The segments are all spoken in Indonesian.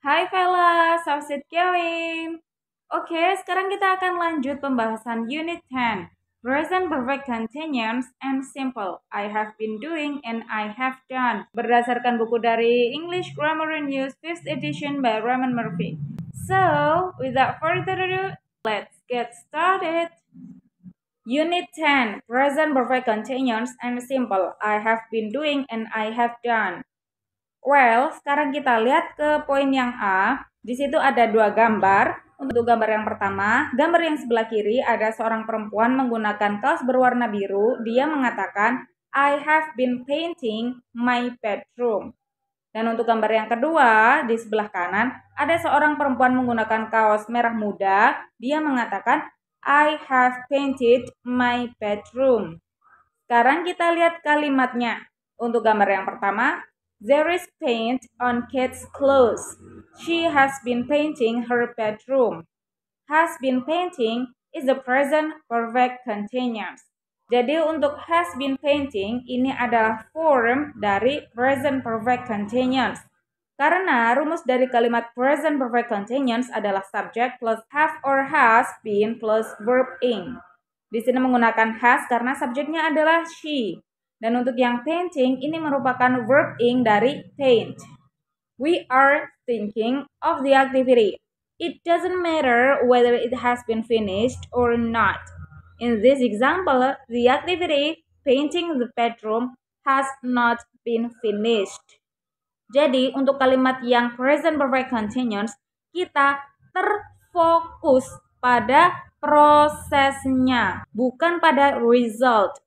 Hai fellas, how's it going? Oke, sekarang kita akan lanjut pembahasan Unit 10, Present Perfect Continuous and Simple. I have been doing and I have done. Berdasarkan buku dari English Grammar and News 5th edition by Raymond Murphy. So, without further ado, let's get started. Unit 10, Present Perfect Continuous and Simple. I have been doing and I have done. Well, sekarang kita lihat ke poin yang A. Di situ ada dua gambar. Untuk gambar yang pertama, gambar yang sebelah kiri ada seorang perempuan menggunakan kaos berwarna biru. Dia mengatakan, I have been painting my bedroom. Dan untuk gambar yang kedua, di sebelah kanan, ada seorang perempuan menggunakan kaos merah muda. Dia mengatakan, I have painted my bedroom. Sekarang kita lihat kalimatnya. Untuk gambar yang pertama, there is paint on Kate's clothes. She has been painting her bedroom. Has been painting is the present perfect continuous. Jadi untuk has been painting ini adalah form dari present perfect continuous. Karena rumus dari kalimat present perfect continuous adalah subject plus have or has been plus verb ing. Di sini menggunakan has karena subjeknya adalah she. Dan untuk yang painting ini merupakan verb ing dari paint. We are thinking of the activity. It doesn't matter whether it has been finished or not. In this example, the activity painting the bedroom has not been finished. Jadi, untuk kalimat yang present perfect continuous, kita terfokus pada prosesnya, bukan pada result.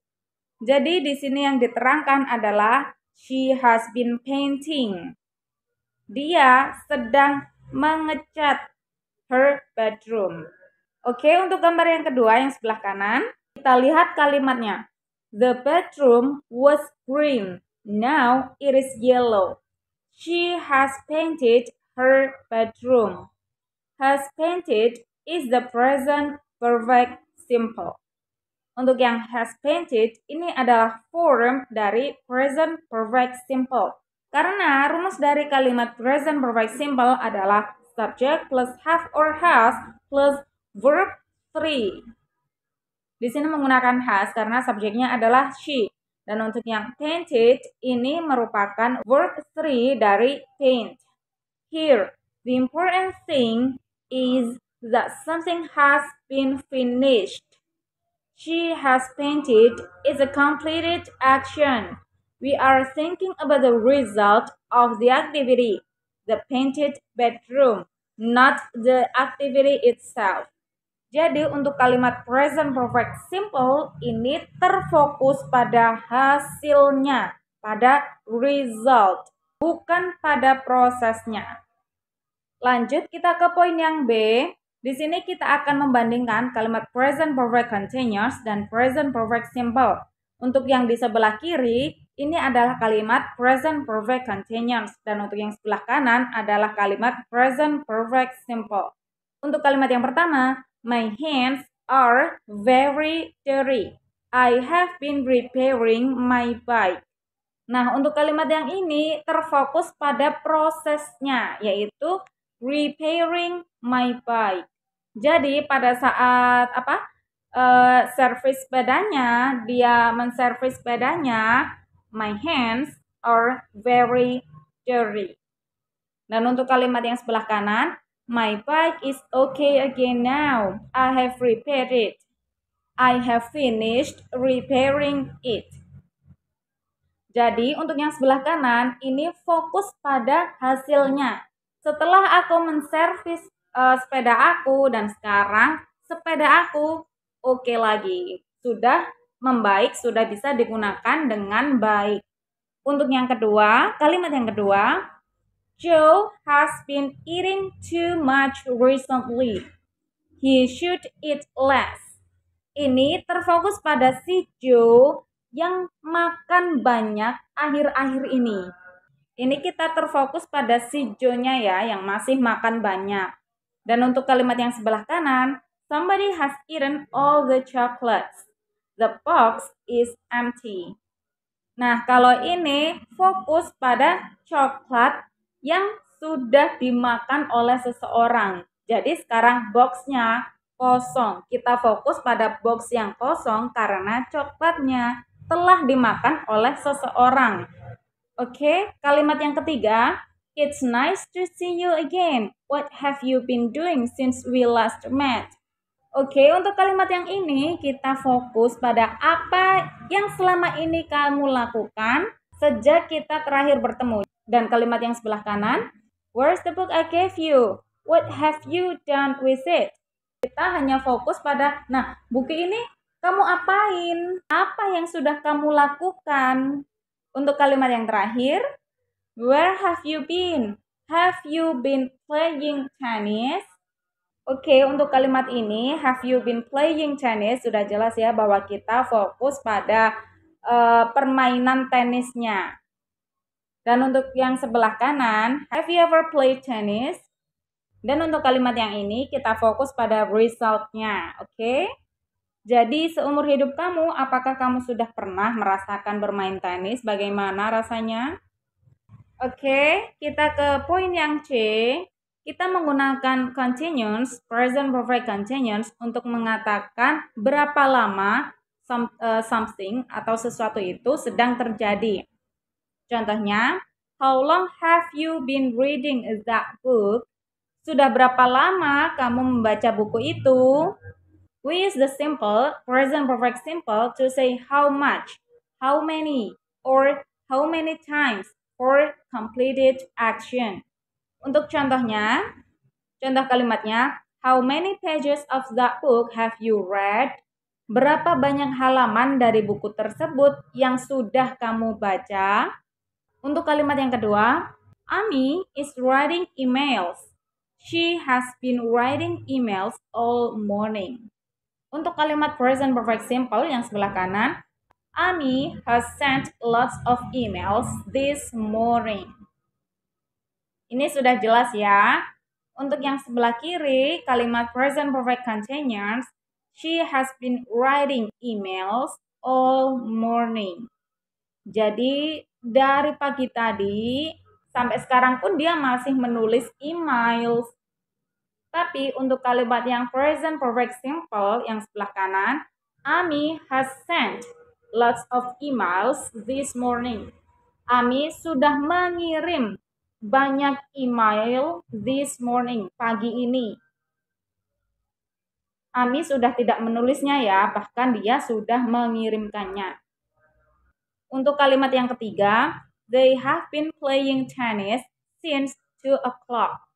Jadi, di sini yang diterangkan adalah she has been painting. Dia sedang mengecat her bedroom. Oke, untuk gambar yang kedua yang sebelah kanan, kita lihat kalimatnya. The bedroom was green. Now it is yellow. She has painted her bedroom. Has painted is the present perfect simple. Untuk yang has painted ini adalah form dari present perfect simple. Karena rumus dari kalimat present perfect simple adalah subject plus have or has plus verb 3. Di sini menggunakan has karena subjeknya adalah she. Dan untuk yang painted ini merupakan verb 3 dari paint. Here, the important thing is that something has been finished. She has painted is a completed action. We are thinking about the result of the activity, the painted bedroom, not the activity itself. Jadi untuk kalimat present perfect simple ini terfokus pada hasilnya, pada result, bukan pada prosesnya. Lanjut kita ke poin yang B. Di sini kita akan membandingkan kalimat present perfect continuous dan present perfect simple. Untuk yang di sebelah kiri, ini adalah kalimat present perfect continuous dan untuk yang sebelah kanan adalah kalimat present perfect simple. Untuk kalimat yang pertama, my hands are very dirty. I have been repairing my bike. Nah, untuk kalimat yang ini terfokus pada prosesnya, yaitu repairing my bike. Jadi, pada saat servis sepedanya, dia menservis sepedanya, my hands are very dirty. Dan untuk kalimat yang sebelah kanan, my bike is okay again now. I have repaired it. I have finished repairing it. Jadi untuk yang sebelah kanan ini fokus pada hasilnya. Setelah aku menservis sepeda aku dan sekarang sepeda aku oke lagi. Sudah membaik, sudah bisa digunakan dengan baik. Untuk yang kedua, kalimat yang kedua, Joe has been eating too much recently. He should eat less. Ini terfokus pada si Joe yang makan banyak akhir-akhir ini. Ini kita terfokus pada si Joe-nya ya, yang masih makan banyak. Dan untuk kalimat yang sebelah kanan, somebody has eaten all the chocolates. The box is empty. Nah, kalau ini fokus pada coklat yang sudah dimakan oleh seseorang. Jadi sekarang boxnya kosong. Kita fokus pada box yang kosong karena coklatnya telah dimakan oleh seseorang. Oke, kalimat yang ketiga. It's nice to see you again. What have you been doing since we last met? Oke, untuk kalimat yang ini kita fokus pada apa yang selama ini kamu lakukan sejak kita terakhir bertemu. Dan kalimat yang sebelah kanan, where's the book I gave you? What have you done with it? Kita hanya fokus pada, nah, buku ini kamu apain? Apa yang sudah kamu lakukan? Untuk kalimat yang terakhir, where have you been? Have you been playing tennis? Oke, untuk kalimat ini, have you been playing tennis? Sudah jelas ya bahwa kita fokus pada permainan tenisnya. Dan untuk yang sebelah kanan, have you ever played tennis? Dan untuk kalimat yang ini, kita fokus pada result-nya. Oke? Jadi, seumur hidup kamu, apakah kamu sudah pernah merasakan bermain tenis? Bagaimana rasanya? Oke, kita ke poin yang C. Kita menggunakan continuous, present perfect continuous untuk mengatakan berapa lama something atau sesuatu itu sedang terjadi. Contohnya, how long have you been reading that book? Sudah berapa lama kamu membaca buku itu? We use the simple, present perfect simple to say how much, how many, or how many times for completed action. Untuk contohnya, contoh kalimatnya, how many pages of that book have you read? Berapa banyak halaman dari buku tersebut yang sudah kamu baca? Untuk kalimat yang kedua, Ami is writing emails. She has been writing emails all morning. Untuk kalimat present perfect simple yang sebelah kanan, Ami has sent lots of emails this morning. Ini sudah jelas ya. Untuk yang sebelah kiri, kalimat present perfect continuous, she has been writing emails all morning. Jadi dari pagi tadi sampai sekarang pun dia masih menulis emails. Tapi untuk kalimat yang present perfect simple yang sebelah kanan, Ami has sent lots of emails this morning. Ami sudah mengirim banyak email this morning, pagi ini. Ami sudah tidak menulisnya ya, bahkan dia sudah mengirimkannya. Untuk kalimat yang ketiga, they have been playing tennis since 2 o'clock.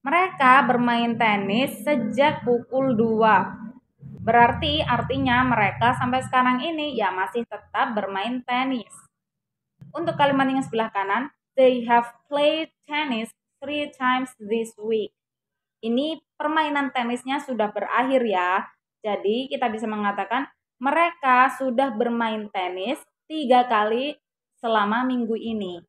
Mereka bermain tenis sejak pukul 2. Berarti artinya mereka sampai sekarang ini ya masih tetap bermain tenis. Untuk kalimat yang sebelah kanan, they have played tennis 3 times this week. Ini permainan tenisnya sudah berakhir ya. Jadi kita bisa mengatakan mereka sudah bermain tenis 3 kali selama minggu ini.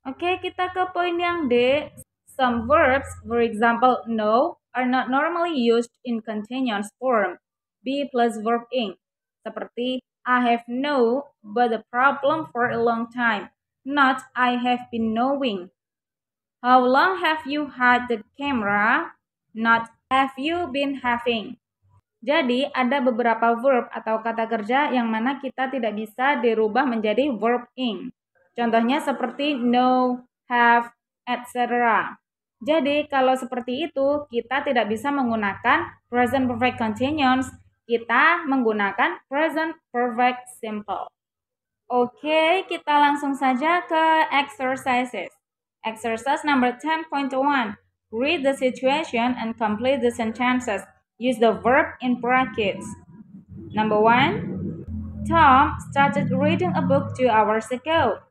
Oke, kita ke poin yang D. Some verbs, for example, know, are not normally used in continuous form. Be plus verb ing. Seperti, I have known but the problem for a long time. Not, I have been knowing. How long have you had the camera? Not, have you been having. Jadi, ada beberapa verb atau kata kerja yang mana kita tidak bisa dirubah menjadi verb ing. Contohnya seperti know, have, etc. Jadi, kalau seperti itu, kita tidak bisa menggunakan present perfect continuous. Kita menggunakan present perfect simple. Oke, kita langsung saja ke exercises. Exercise number 10.1. Read the situation and complete the sentences. Use the verb in brackets. Number 1. Tom started reading a book 2 hours ago.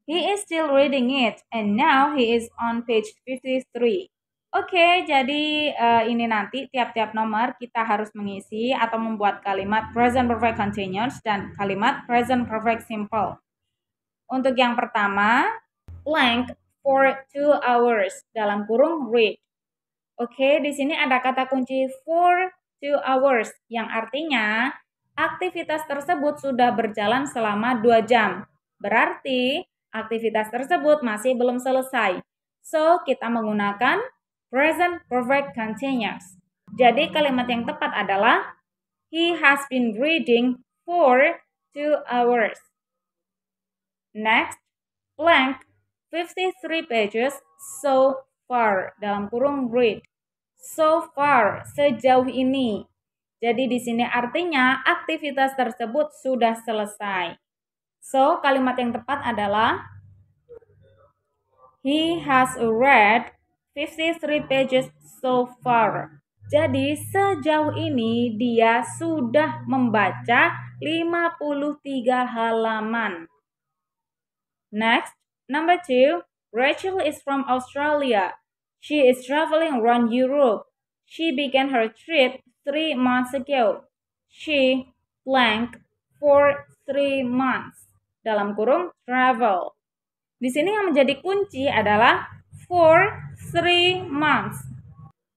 He is still reading it, and now he is on page 53. Oke, jadi ini nanti tiap-tiap nomor kita harus mengisi atau membuat kalimat present perfect continuous dan kalimat present perfect simple. Untuk yang pertama, blank for 2 hours, dalam kurung read. Oke, di sini ada kata kunci for 2 hours, yang artinya aktivitas tersebut sudah berjalan selama 2 jam. Berarti aktivitas tersebut masih belum selesai. So, kita menggunakan present perfect continuous. Jadi, kalimat yang tepat adalah he has been reading for 2 hours. Next, blank 53 pages so far, dalam kurung read. So far, sejauh ini. Jadi di sini artinya aktivitas tersebut sudah selesai. So, kalimat yang tepat adalah he has read 53 pages so far. Jadi sejauh ini dia sudah membaca 53 halaman. Next, number 2, Rachel is from Australia. She is traveling around Europe. She began her trip 3 months ago. She blank for 3 months. Dalam kurung travel. Di sini yang menjadi kunci adalah for 3 months.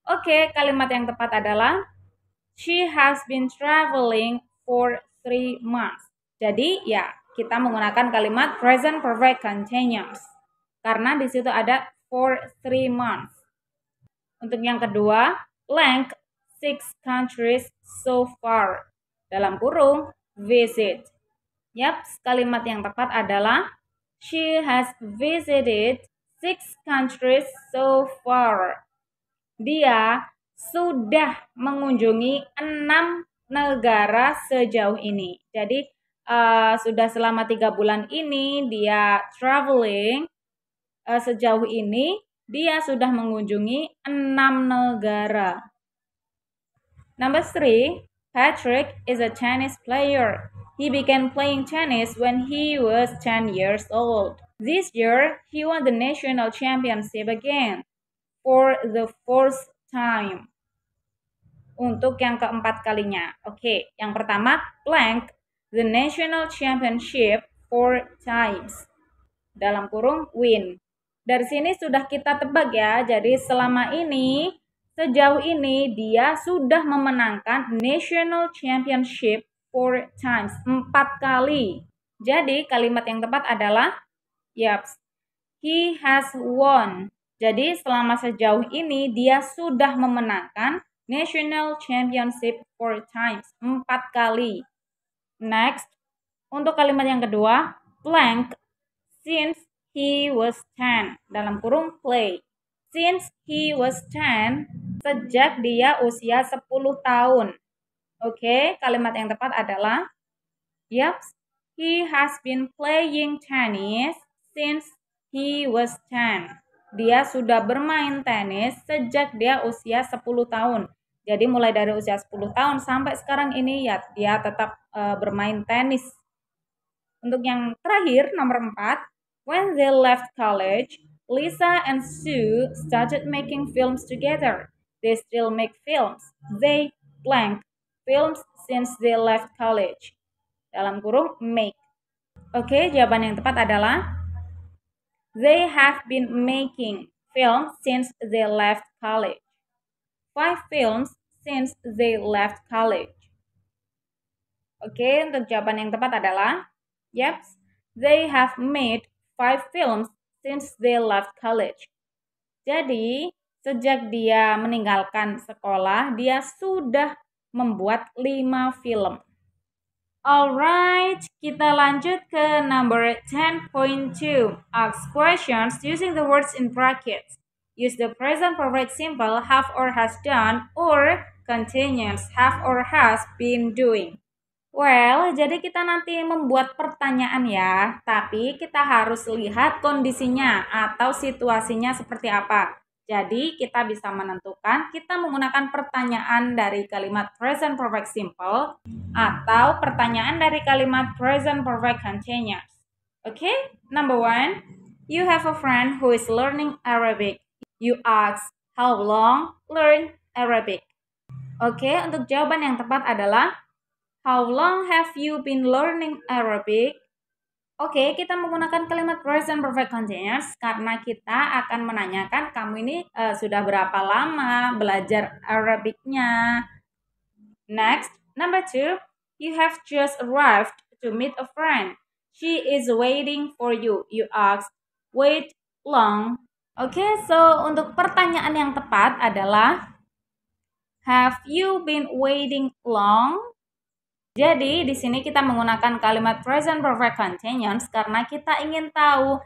Oke, kalimat yang tepat adalah she has been traveling for 3 months. Jadi ya, kita menggunakan kalimat present perfect continuous. Karena di situ ada for 3 months. Untuk yang kedua, blank 6 countries so far. Dalam kurung visit. Yap, kalimat yang tepat adalah she has visited 6 countries so far. Dia sudah mengunjungi 6 negara sejauh ini. Jadi sudah selama 3 bulan ini dia traveling. Sejauh ini dia sudah mengunjungi 6 negara. Number 3, Patrick is a tennis player. He began playing tennis when he was 10 years old. This year, he won the national championship again for the 4th time. Untuk yang keempat kalinya. Oke, yang pertama, blank, the national championship 4 times. Dalam kurung win. Dari sini sudah kita tebak ya, jadi selama ini, sejauh ini dia sudah memenangkan national championship 4 times, 4 kali. Jadi kalimat yang tepat adalah, yaps, he has won. Jadi selama sejauh ini dia sudah memenangkan national championship 4 times, 4 kali. Next, untuk kalimat yang kedua, blank, since he was 10, dalam kurung play. Since he was 10, sejak dia usia 10 tahun. Oke, kalimat yang tepat adalah, yaps, he has been playing tennis since he was 10. Dia sudah bermain tenis sejak dia usia 10 tahun. Jadi mulai dari usia 10 tahun sampai sekarang ini ya dia tetap bermain tenis. Untuk yang terakhir, nomor 4, when they left college, Lisa and Sue started making films together. They still make films. They blank films since they left college. Dalam kurung make. Oke, jawaban yang tepat adalah they have been making films since they left college. 5 films since they left college. Oke, untuk jawaban yang tepat adalah yep, they have made 5 films since they left college. Jadi, sejak dia meninggalkan sekolah, dia sudah membuat 5 film. Alright, kita lanjut ke number 10.2. Ask questions using the words in brackets. Use the present perfect simple have or has done or continuous have or has been doing. Well, jadi kita nanti membuat pertanyaan ya, tapi kita harus lihat kondisinya atau situasinya seperti apa. Jadi kita bisa menentukan kita menggunakan pertanyaan dari kalimat present perfect simple atau pertanyaan dari kalimat present perfect continuous. Okay, number 1, you have a friend who is learning Arabic. You ask, how long learn Arabic? Okay, untuk jawaban yang tepat adalah how long have you been learning Arabic? Oke, kita menggunakan kalimat present perfect continuous karena kita akan menanyakan kamu ini sudah berapa lama belajar Arabicnya. Next, number 2, you have just arrived to meet a friend. She is waiting for you. You ask, wait long. Oke, so untuk pertanyaan yang tepat adalah have you been waiting long? Jadi di sini kita menggunakan kalimat present perfect continuous karena kita ingin tahu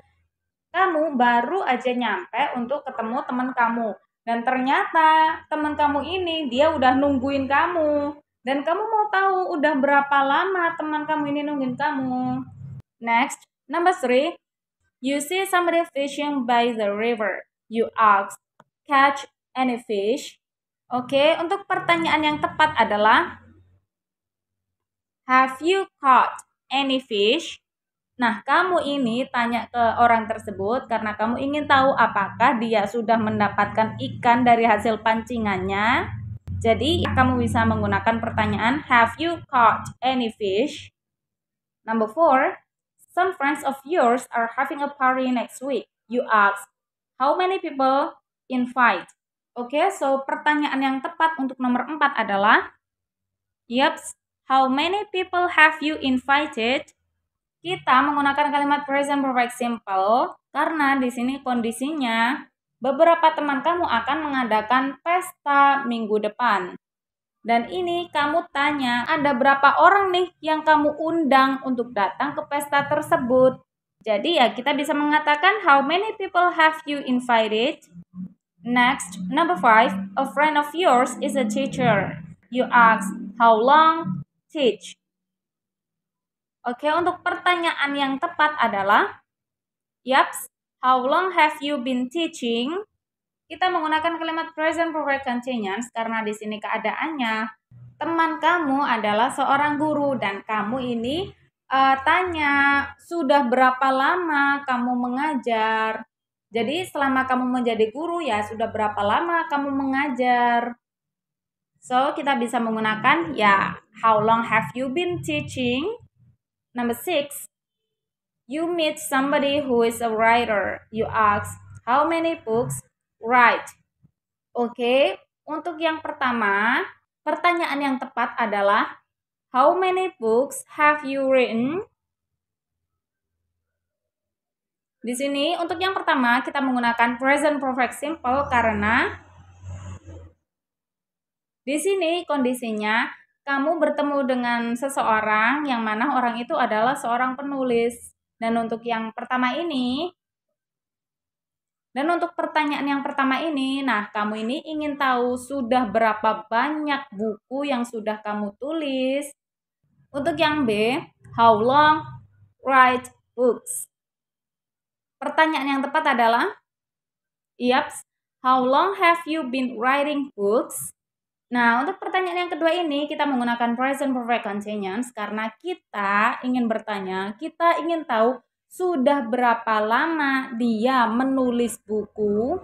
kamu baru aja nyampe untuk ketemu teman kamu. Dan ternyata teman kamu ini dia udah nungguin kamu. Dan kamu mau tahu udah berapa lama teman kamu ini nungguin kamu. Next, number 3. You see somebody fishing by the river. You ask, catch any fish? Oke, untuk pertanyaan yang tepat adalah have you caught any fish? Nah, kamu ini tanya ke orang tersebut karena kamu ingin tahu apakah dia sudah mendapatkan ikan dari hasil pancingannya. Jadi, kamu bisa menggunakan pertanyaan have you caught any fish? Number 4. Some friends of yours are having a party next week. You ask, how many people invite? Oke, so pertanyaan yang tepat untuk nomor 4 adalah, yups, how many people have you invited? Kita menggunakan kalimat present perfect simple karena di sini kondisinya beberapa teman kamu akan mengadakan pesta minggu depan. Dan ini kamu tanya, ada berapa orang nih yang kamu undang untuk datang ke pesta tersebut? Jadi ya kita bisa mengatakan how many people have you invited? Next, number 5, a friend of yours is a teacher. You ask, how long teach? Oke, untuk pertanyaan yang tepat adalah, yaps, how long have you been teaching? Kita menggunakan kalimat present perfect continuous karena di sini keadaannya teman kamu adalah seorang guru dan kamu ini tanya sudah berapa lama kamu mengajar. Jadi selama kamu menjadi guru ya sudah berapa lama kamu mengajar. So kita bisa menggunakan ya how long have you been teaching? Number 6. You meet somebody who is a writer. You ask how many books write. Oke, untuk yang pertama, pertanyaan yang tepat adalah how many books have you written? Di sini untuk yang pertama kita menggunakan present perfect simple karena di sini kondisinya kamu bertemu dengan seseorang yang mana orang itu adalah seorang penulis. Dan untuk yang pertama ini Dan untuk pertanyaan yang pertama ini, nah kamu ini ingin tahu sudah berapa banyak buku yang sudah kamu tulis. Untuk yang B, how long write books? Pertanyaan yang tepat adalah, yaps, how long have you been writing books? Nah, untuk pertanyaan yang kedua ini kita menggunakan present perfect continuous karena kita ingin bertanya, kita ingin tahu sudah berapa lama dia menulis buku?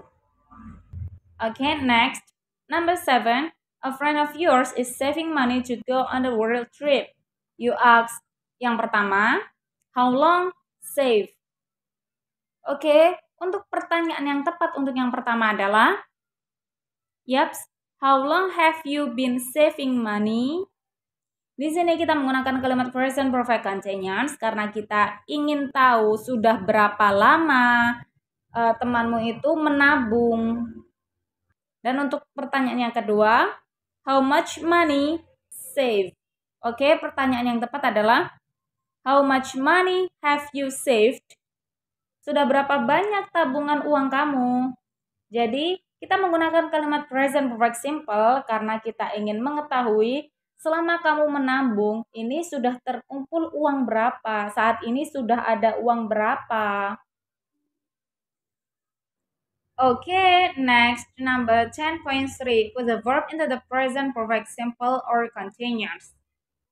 Okay, next. Number 7. A friend of yours is saving money to go on the world trip. You ask. Yang pertama, how long save? Okay, untuk pertanyaan yang tepat untuk yang pertama adalah, yaps, how long have you been saving money? Di sini kita menggunakan kalimat present perfect continuous karena kita ingin tahu sudah berapa lama temanmu itu menabung. Dan untuk pertanyaan yang kedua, how much money save? Oke, pertanyaan yang tepat adalah how much money have you saved? Sudah berapa banyak tabungan uang kamu? Jadi, kita menggunakan kalimat present perfect simple karena kita ingin mengetahui selama kamu menabung, ini sudah terkumpul uang berapa? Saat ini sudah ada uang berapa? Okay, next, number 10.3. Put the verb into the present perfect simple or continuous.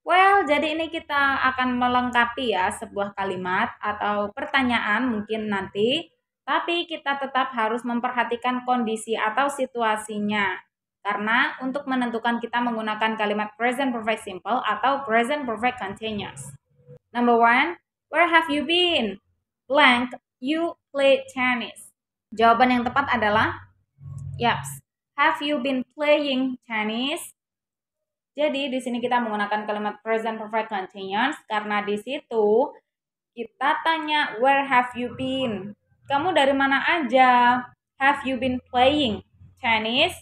Well, jadi ini kita akan melengkapi ya sebuah kalimat atau pertanyaan mungkin nanti. Tapi kita tetap harus memperhatikan kondisi atau situasinya. Karena untuk menentukan kita menggunakan kalimat present perfect simple atau present perfect continuous. Number 1, where have you been? Blank, you play tennis. Jawaban yang tepat adalah, yaps, have you been playing tennis? Jadi di sini kita menggunakan kalimat present perfect continuous karena di situ kita tanya where have you been? Kamu dari mana aja? have you been playing tennis?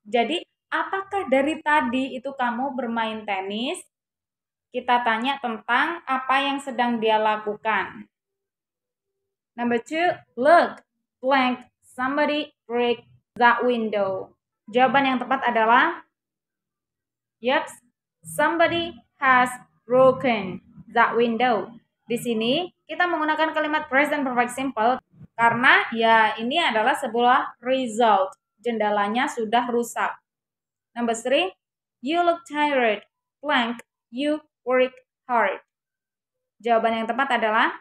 Jadi, apakah dari tadi itu kamu bermain tenis? Kita tanya tentang apa yang sedang dia lakukan. Number 2, look, blank, somebody break that window. Jawaban yang tepat adalah, yep, somebody has broken that window. Di sini kita menggunakan kalimat present perfect simple karena ya ini adalah sebuah result. Jendelanya sudah rusak. Number 3, you look tired, blank, you work hard. Jawaban yang tepat adalah,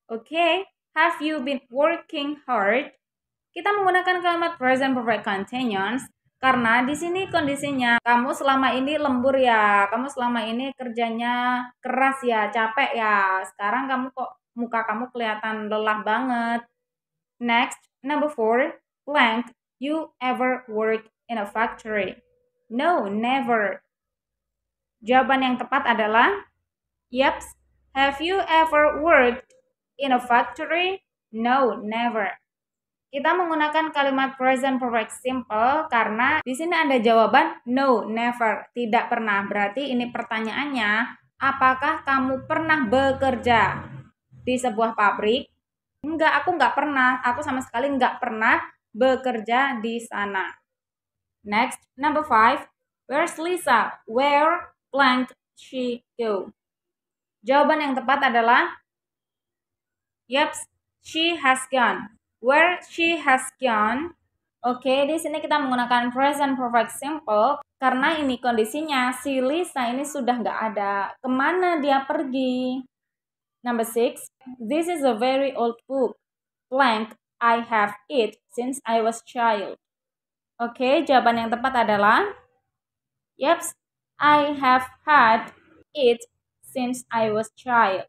okay, have you been working hard? Kita menggunakan kalimat present perfect continuous karena di sini kondisinya kamu selama ini lembur ya, kamu selama ini kerjanya keras ya, capek ya. Sekarang kamu kok muka kamu kelihatan lelah banget. Next, number 4, blank, you ever work in a factory? No, never. Jawaban yang tepat adalah, yep, have you ever worked in a factory? No, never. Kita menggunakan kalimat present perfect simple karena di sini ada jawaban no, never, tidak pernah. Berarti ini pertanyaannya, apakah kamu pernah bekerja di sebuah pabrik? Enggak, aku enggak pernah. Aku sama sekali enggak pernah bekerja di sana. Next, number 5, where's Lisa? Where blank she go? Jawaban yang tepat adalah, yep, she has gone. Where she has gone. Oke, di sini kita menggunakan present perfect simple karena ini kondisinya si Lisa ini sudah nggak ada. Kemana dia pergi? Number 6, this is a very old book. Blank, I have it since I was child. Oke, jawaban yang tepat adalah, yep, I have had it since I was child.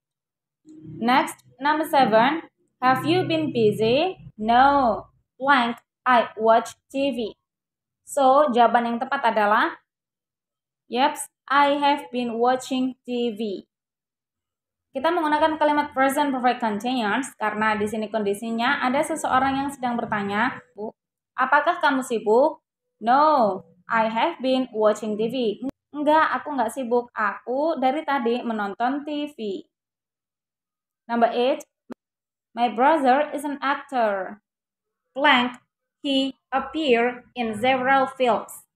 Next, number 7, have you been busy? No, blank, I watch TV. So, jawaban yang tepat adalah, yep, I have been watching TV. Kita menggunakan kalimat present perfect continuous karena di sini kondisinya ada seseorang yang sedang bertanya, Bu, apakah kamu sibuk? No, I have been watching TV. Enggak, aku enggak sibuk. Aku dari tadi menonton TV. Number 8, my brother is an actor. Blank, he appeared in several films.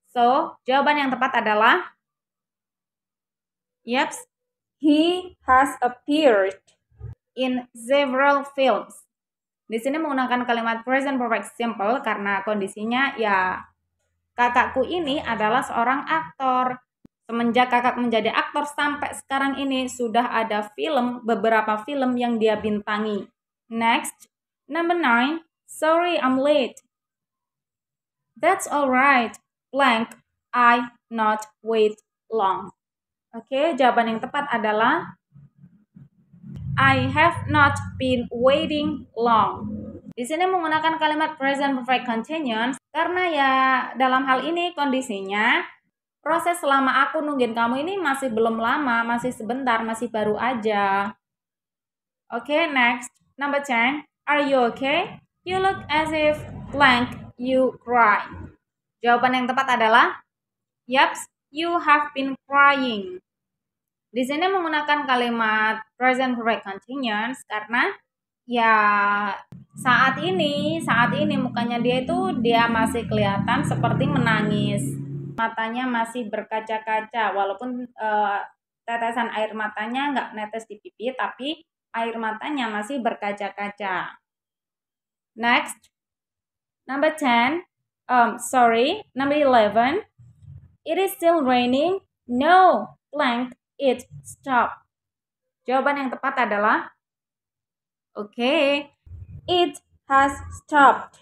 So, jawaban yang tepat adalah, yep, he has appeared in several films. Di sini menggunakan kalimat present perfect simple karena kondisinya ya kakakku ini adalah seorang aktor. Semenjak kakak menjadi aktor sampai sekarang ini sudah ada beberapa film yang dia bintangi. Next, number 9, sorry I'm late. That's alright, blank, I not wait long. Oke, jawaban yang tepat adalah, I have not been waiting long. Di sini menggunakan kalimat present perfect continuous karena ya dalam hal ini kondisinya proses selama aku nungguin kamu ini masih belum lama, masih sebentar, masih baru aja. Oke, next. Number 10. Are you okay? You look as if blank you cry. Jawaban yang tepat adalah, yups, you have been crying. Di sini menggunakan kalimat present perfect continuous karena ya saat ini mukanya dia masih kelihatan seperti menangis. Matanya masih berkaca-kaca walaupun tetesan air matanya nggak netes di pipi tapi air matanya masih berkaca-kaca. Next, number 10, number 11, it is still raining. No, blank, it stop. Jawaban yang tepat adalah, okay, it has stopped.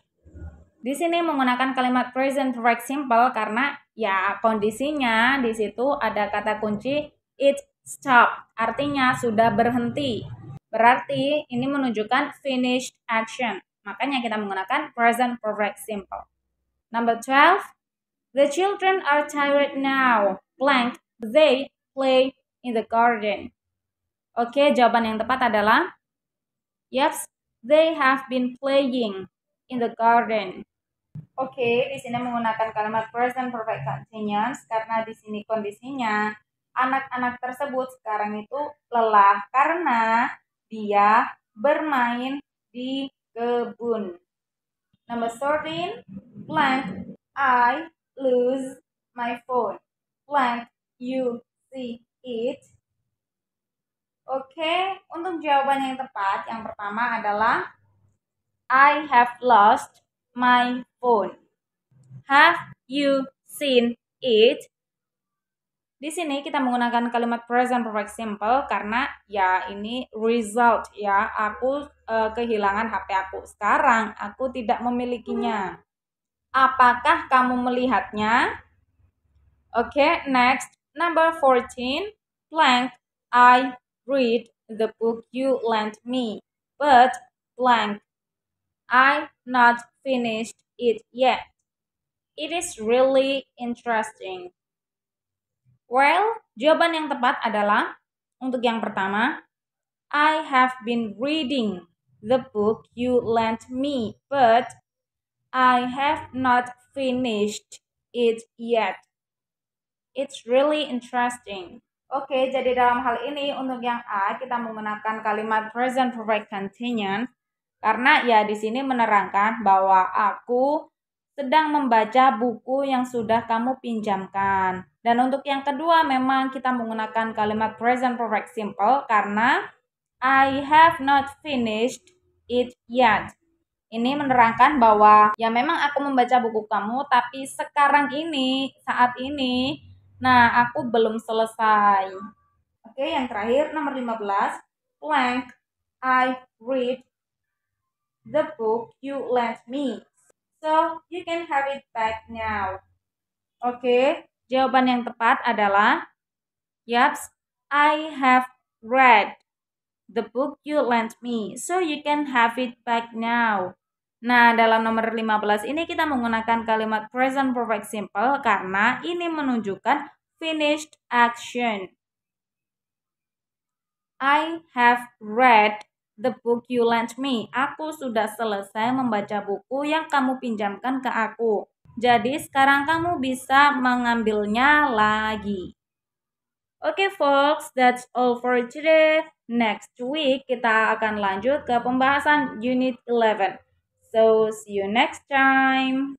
Di sini menggunakan kalimat present perfect simple karena ya kondisinya di situ ada kata kunci it stop, artinya sudah berhenti. Berarti ini menunjukkan finished action. Makanya kita menggunakan present perfect simple. Number 12, the children are tired now. Blank, they play in the garden. Oke, jawaban yang tepat adalah, yes, They have been playing in the garden. Oke, di sini menggunakan kalimat present perfect continuous karena di sini kondisinya anak-anak tersebut sekarang itu lelah karena dia bermain di kebun. Number 13, blank, I lose my phone. Blank, you see it. Oke, untuk jawaban yang tepat, yang pertama adalah I have lost my phone. Have you seen it? Di sini kita menggunakan kalimat present perfect simple karena ya ini result ya. Aku kehilangan HP aku. Sekarang aku tidak memilikinya. Apakah kamu melihatnya? Oke, next. Number 14. Blank. I read the book you lent me. But blank. I not finished it yet. It is really interesting. Well, jawaban yang tepat adalah untuk yang pertama, I have been reading the book you lent me, but I have not finished it yet. It's really interesting. Oke, jadi dalam hal ini untuk yang A kita menggunakan kalimat present perfect continuous karena ya di sini menerangkan bahwa aku sedang membaca buku yang sudah kamu pinjamkan. Dan untuk yang kedua memang kita menggunakan kalimat present perfect simple karena I have not finished it yet. Ini menerangkan bahwa ya memang aku membaca buku kamu tapi sekarang ini, saat ini, nah aku belum selesai. Oke, yang terakhir nomor 15. Blank, I read the book you lent me. So, you can have it back now. Oke, jawaban yang tepat adalah yaps, I have read the book you lent me. So, you can have it back now. Nah, dalam nomor 15 ini kita menggunakan kalimat present perfect simple karena ini menunjukkan finished action. I have read the book you lent me. Aku sudah selesai membaca buku yang kamu pinjamkan ke aku. Jadi sekarang kamu bisa mengambilnya lagi. Oke folks, that's all for today. Next week kita akan lanjut ke pembahasan Unit 11. So, see you next time.